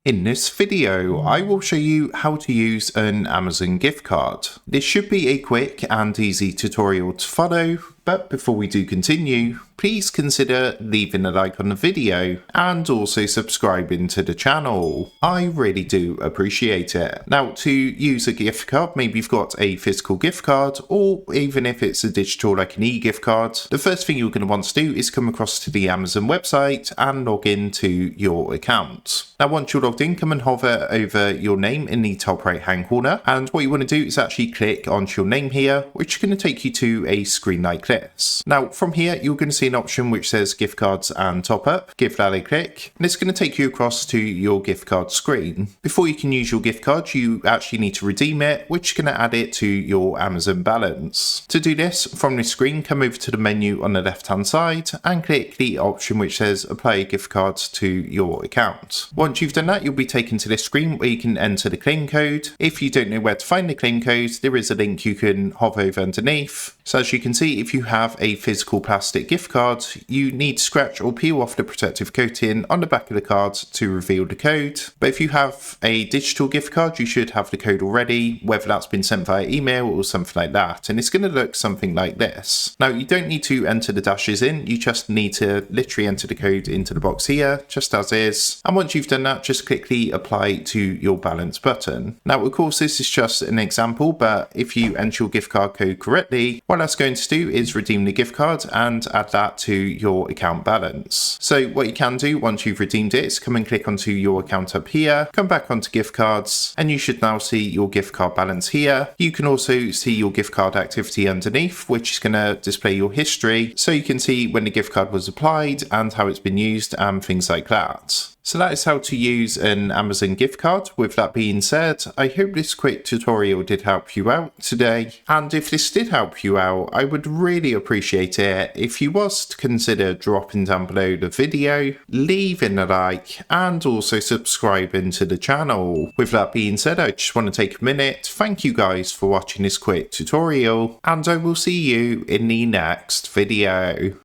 In this video, I will show you how to use an Amazon gift card. This should be a quick and easy tutorial to follow, but before we do continue, please consider leaving a like on the video and also subscribing to the channel. I really do appreciate it. Now, to use a gift card, maybe you've got a physical gift card, or even if it's a digital like an e-gift card, the first thing you're going to want to do is come across to the Amazon website and log into your account. Now, once you're logged in, come and hover over your name in the top right hand corner, and what you want to do is actually click onto your name here, which is going to take you to a screen like this. Now, from here, you're going to see an option which says gift cards and top up. Give that a click, and it's going to take you across to your gift card screen. Before you can use your gift card, you actually need to redeem it, which is going to add it to your Amazon balance. To do this, from this screen, come over to the menu on the left hand side and click the option which says apply a gift card to your account. Once you've done that, you'll be taken to this screen where you can enter the claim code. If you don't know where to find the claim code, there is a link you can hover over underneath. So as you can see, if you have a physical plastic gift card, you need to scratch or peel off the protective coating on the back of the card to reveal the code. But if you have a digital gift card, you should have the code already, whether that's been sent via email or something like that. And it's going to look something like this. Now, you don't need to enter the dashes in, you just need to literally enter the code into the box here, just as is. And once you've done that, just click the apply to your balance button. Now, of course, this is just an example, but if you enter your gift card code correctly, what that's going to do is redeem the gift card and add that to your account balance. So what you can do once you've redeemed it is come and click onto your account up here, come back onto gift cards, and you should now see your gift card balance here. You can also see your gift card activity underneath, which is going to display your history, so you can see when the gift card was applied and how it's been used and things like that. So that is how to use an Amazon gift card. With that being said, I hope this quick tutorial did help you out today. And if this did help you out, I would really appreciate it if you was to consider dropping down below the video, leaving a like, and also subscribing to the channel. With that being said, I just want to take a minute. Thank you guys for watching this quick tutorial, and I will see you in the next video.